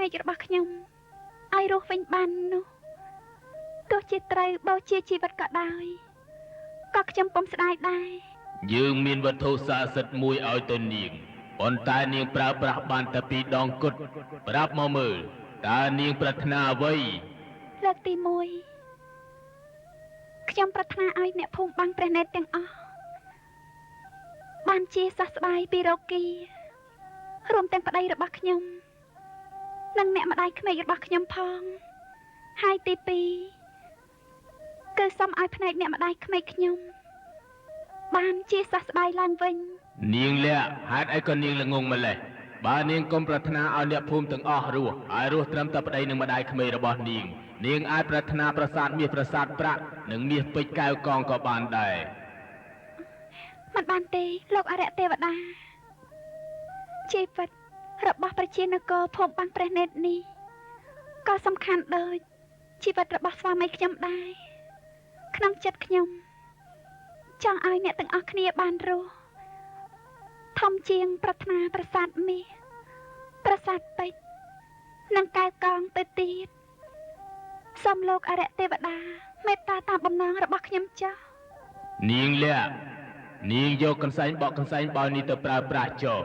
មេឃរបស់ខ្ញុំឲ្យរស់វិញបាននោះទោះជាត្រូវបោជាជីវិតក៏ដោយក៏ខ្ញុំពុំស្ដាយដែរយើងមានវត្ថុស័ក្តិសិទ្ធិមួយឲ្យទៅនាងប៉ុន្តែនាងប្រើប្រាស់បានតែ2 ដងគត់ប្រាប់មកមើលតើនាងប្រាថ្នាអ្វីលើកទី1ខ្ញុំប្រាថ្នាឲ្យអ្នកភូមិបាំងព្រះនេតទាំងអស់បានជាសះស្បើយពីរោគីរួមទាំងប្តីរបស់ខ្ញុំនិងអ្នកម្ដាយក្មេករបស់ខ្ញុំផងហើយទី2គឺសូមឲ្យភ្នែកអ្នកម្ដាយក្មេកខ្ញុំបានជាសះស្បើយឡើងវិញនាងលាក់ហេតុអីក៏នាងល្ងងម្លេះបើនាងកុំប្រាថ្នាឲ្យអ្នកភូមិទាំងអស់រស់ហើយរស់ត្រឹមតែប្តីនិងម្ដាយក្មេករបស់នាងអាចប្រាថ្នាប្រាសាទមាសប្រាសាទប្រាក់និងមាសពេជ្រកែវកងក៏បានដែរមិនបានទេលោកអរិយទេវតាជីវិតរបស់ប្រជានគរភូមិបាំងព្រះនេតនេះក៏សំខាន់ដូចជីវិតរបស់ស្វាមីខ្ញុំដែរក្នុងចិត្តខ្ញុំចង់ឲ្យអ្នកទាំងអស់គ្នាបានរស់ធំជាងប្រាថ្នាប្រាសាទមាសប្រាសាទពេជ្រនិងកែវកងទៅទៀតសូមលោកអរិយទេវតាមេត្តាតាមបំណងរបស់ខ្ញុំចុះនាងលាក់នាងយកកន្សែងបក់កន្សែងបោយនេះទៅប្រើប្រាស់ចុះ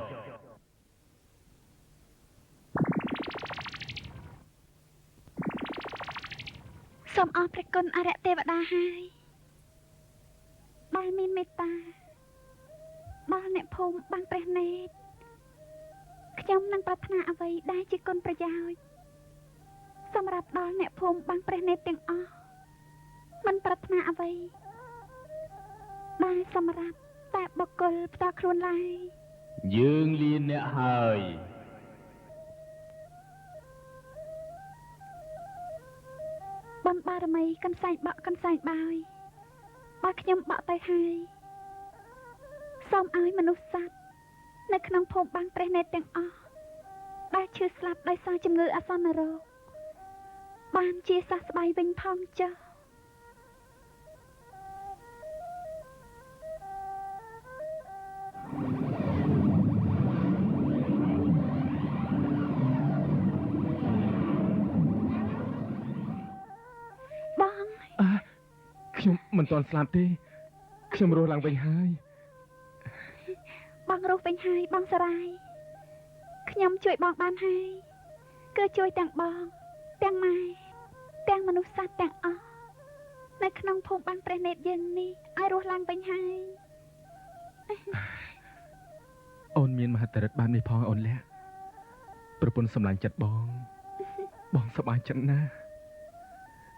សូមអរព្រះគុណអរិយទេវតាហើយដែលមានមេត្តាដល់អ្នកភូមិបាំងព្រះនេតខ្ញុំនឹងប្រាថ្នាអ្វីដែលជាគុណប្រយោជន៍សម្រាប់ដល់អ្នកភូមិបាំងព្រះនេតទាំងអស់មិនប្រាថ្នាអ្វីដែលសម្រាប់តែបុគ្គលផ្ទាល់ខ្លួនឡើយយើងលៀនអ្នកហើយបំបារមីកន្សែងបក់កន្សែងបោយបើខ្ញុំបក់ទៅហើយសូមឲ្យមនុស្សសត្វនៅក្នុងភូមិបាំងព្រះនេតទាំងអស់ដែលឈឺស្លាប់ដោយសារជំងឺអាសន្នរោគបានជាសះស្បើយវិញផងចុះបងខ្ញុំមិនទាន់ស្លាប់ទេខ្ញុំរស់ឡើងវិញហើយបងរស់វិញហើយបងសារាយខ្ញុំជួយបងបានហើយគឺជួយទាំងបងទាំងម៉ែទាំងមនុស្សសត្វទាំងអស់នៅក្នុងភូមិបាំងព្រះនេតយើងនេះឲ្យរស់ឡើងវិញហើយអូនមានមហិទ្ធិឫទ្ធិបែបនេះផងអូនលះប្រពន្ធសម្លាញ់ចិត្តបងសប្បាយចិត្តណាស់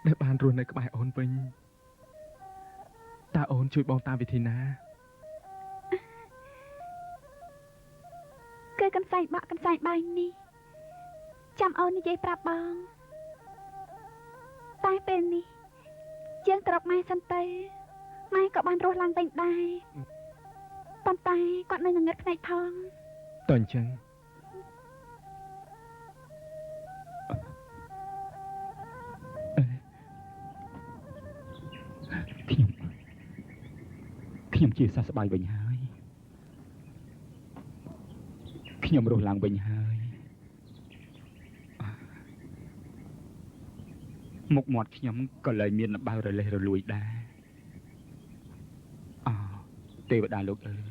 ដែលបានរស់នៅក្បែរអូនវិញតើអូនជួយបងតាមវិធីណាគឺកន្សែងបក់កន្សែងបាយនេះចាំអូននិយាយប្រាប់បងតែពេលនេះយើងត្រកម៉ែសិនទៅម៉ែក៏បានរស់ឡើងវិញដែរប៉ុន្តែគាត់នៅងងឹតភ្នែកផងតើអញ្ចឹងខ្ញុំជាសះស្បើយវិញហើយខ្ញុំរស់ឡើងវិញហើយមុខមាត់ខ្ញុំក៏លែងមានល្បៅរលេះរលួយដែរទេវតាលោកអើយ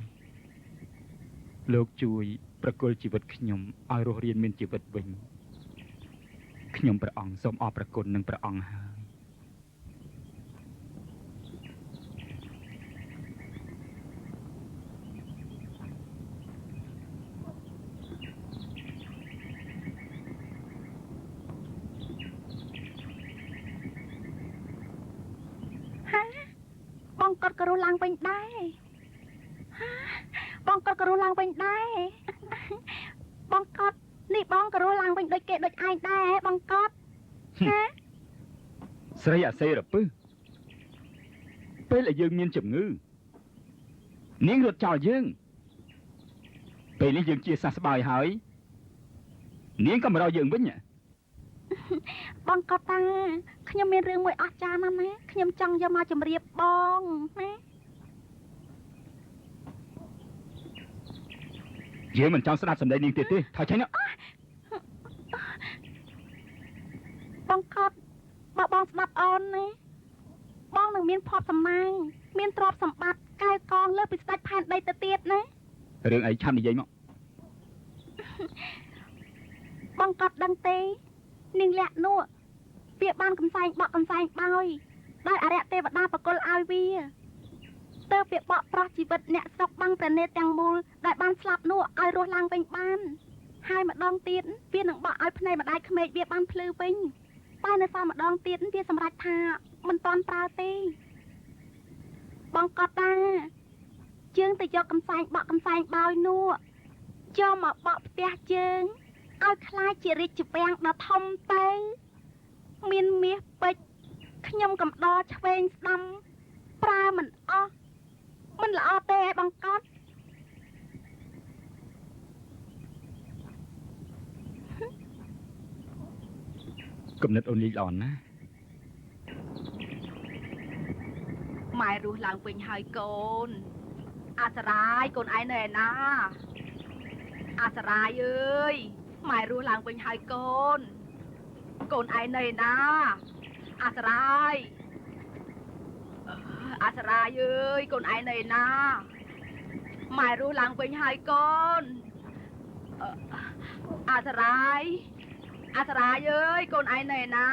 លោកជួយប្រគល់ជីវិតខ្ញុំឲ្យរស់រានមានជីវិតវិញខ្ញុំព្រះអង្គសូមអរព្រគុណនឹងព្រះអង្គហើយបងគាត់ក៏រស់ឡើងវិញដែរបងគាត់ក៏រស់ឡើងវិញដែរបងគាត់នេះបងក៏រស់ឡើងវិញដូចគេដូចឯងដែរបងគាត់ស្រីអាសេរពឹសពេលដែលយើងមានជំងឺនាងរត់ចោលយើងពេលនេះយើងជាសះស្បើយហើយនាងក៏មករកយើងវិញបងគាត់តាខ្ញុំមានរឿងមួយអស្ចារ្យណាស់ណាខ្ញុំចង់យកមកជម្រាបបងណាយើងមិនចង់ស្ដាប់សម្ដីនាងទៀតទេថយចេញ បងកត់បើបងស្ដាប់អូនណាបងនឹងមានភ័ព្វសំណាងមានទ្រព្យសម្បត្តិកែកងលើពីស្ដេចផែនដីទៅទៀតណា រឿងអីឆាប់និយាយមក បងកត់ដឹងទេនាងលាក់នោះវាបានកំសែងបក់កំសែងបោយដោយអរិយទេវតាបកុលឲ្យវាទើបវាបកប្រោះជីវិតអ្នកស្រុកបាំងប្រណេតទាំងមូលដែលបានស្លាប់នោះឲ្យរស់ឡើងវិញបានហើយម្ដងទៀតវានឹងបកឲ្យភ្នែកម្ដាយក្មេកវាបានភ្លឺវិញតែនៅសល់ម្ដងទៀតវាសម្រេចថាមិនតាន់ប្រើទេបងកត់តាជើងទៅយកកំសែងបក់កំសែងបោយនោះចូលមកបកផ្ទះជើងឲ្យខ្លាចជារាជវាំងដ៏ធំទៅមានមាសពេជ្រខ្ញុំកំដរឆ្វេងស្ដាំប្រើមិនអស់មិនល្អទេឯបងកត់ គំនិតអូនលេងល្អណាស់ ម៉ែរស់ឡើងវិញហើយកូនអាសរាយកូនឯងនៅឯណាអាសរាយអើយម៉ែរស់ឡើងវិញហើយកូនកូនឯងនៅឯណាអាសរាយអាសរាយអើយកូនឯងនៅឯណាម៉ែរស់ឡើងវិញហើយកូនអាសរាយអាសរាយអើយកូនឯងនៅឯណា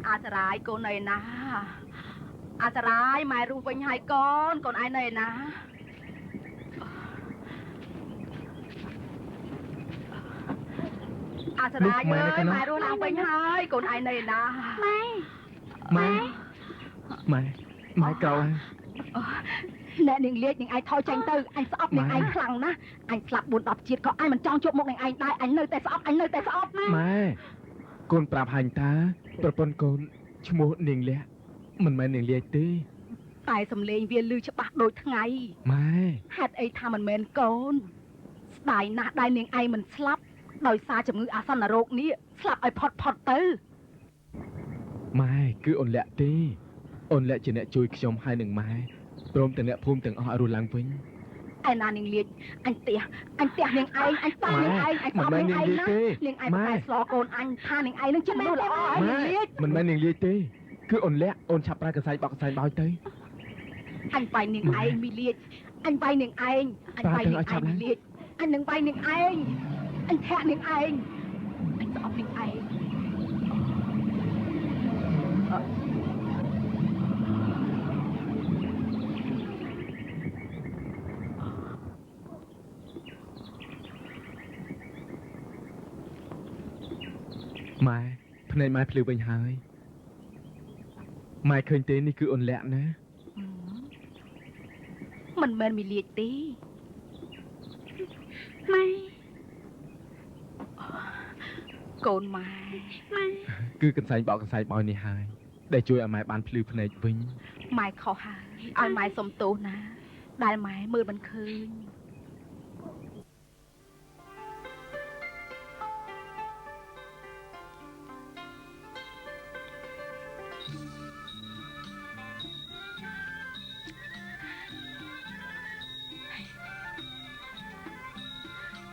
អាសរាយកូននៅឯណាអាសរាយម៉ែរស់វិញហើយកូនកូនឯងនៅឯណាអាសរាយអើយម៉ែរស់ឡើងវិញហើយកូនឯងនៅឯណាម៉ែក្រោយអ្នកនាងលាជនាងឯងថយចេញទៅអញស្អប់នាងឯងខ្លាំងណាស់អញស្លាប់4 10ជាតិក៏អញមិនចង់ជួបមុខនាងឯងដែរអញនៅតែស្អប់ណាម៉ែកូនប្រាប់ហាញតាប្រពន្ធកូនឈ្មោះនាងលះមិនមែននាងលាជទេតែសំលេងវាលឺច្បាស់ដូចថ្ងៃម៉ែហេតុអីថាមិនមែនកូនស្ដាយណាស់ដែលនាងឯងមិនស្លាប់ដោយសារជំងឺអាសន្នរោគនេះស្លាប់ឲ្យផុតទៅម៉ែគឺអូនលះទេអូនលះជាអ្នកជួយខ្ញុំហើយនឹងម៉ែព្រមទាំងអ្នកភូមិទាំងអស់ឲ្យរស់ឡើងវិញឯណានាងលាជអញផ្ទះនាងឯងអញស្ដាយនាងឯងអញស្អប់នាងឯងណានាងឯងតែស្លកូនអញថានាងឯងនឹងជាមនុស្សល្អហើយនាងលាជមិនមែននាងលាជទេគឺអូនលះអូនឆាប់ប្រើកសែងបកកសែងបោយទៅអញបាយនាងឯងមីលាជអញបាយនាងឯងអញបាយនាងឯងមីលាជអញនឹងបាយនាងឯងអញធាក់នាងឯងអញស្អប់នាងឯងម៉ែភ្នែកម៉ែភ្លឺវិញហើយម៉ែឃើញទេនេះគឺអូនលះណាមិនមែនមីលាជទេម៉ែកូនម៉ែគឺកន្សែងបោកកន្សែងបោយនេះហើយដែលជួយឲ្យម៉ែបានភ្លឺភ្នែកវិញម៉ែខុសហើយឲ្យម៉ែសុំទោសណាដែលម៉ែមើលមិនឃើញ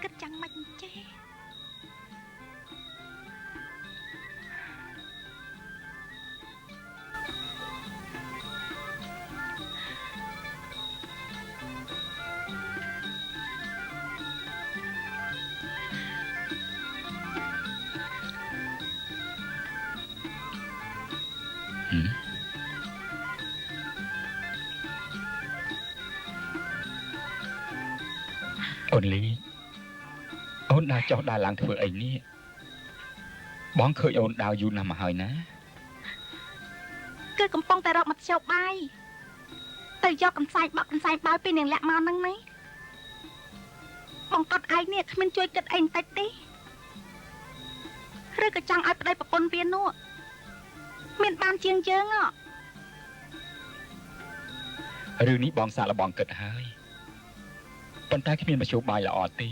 គិតចាំមិនចេះអូនលីអូនដើរចុះដើរឡើងធ្វើអីនេះបងឃើញអូនដើរយូរណាស់មកហើយណាគឺកំពុងតែរកមកជោបបាយទៅយកកំសែងបក់កំសែងបោយពីនាងលាក់មកហ្នឹងណាបងកត់ឯងនេះគ្មានជួយគិតអីបន្តិចទេឬក៏ចង់ឲ្យប្តីប្រពន្ធវានោះមានបានជាងយើងរឿងនេះបងសាកល្បងគិតហើយប៉ុន្តែគ្មានមធ្យោបាយល្អទេ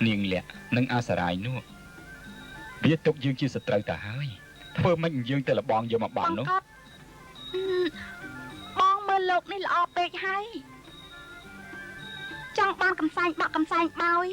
នាងលក្ខនិងអាសរាយនោះវាទុកយើងជាសត្រូវទៅហើយធ្វើមិនយើងទៅលបងយកមកបាននោះបងមើលលោកនេះល្អពេកហើយចង់បានកំសែងបក់កំសែងបោយ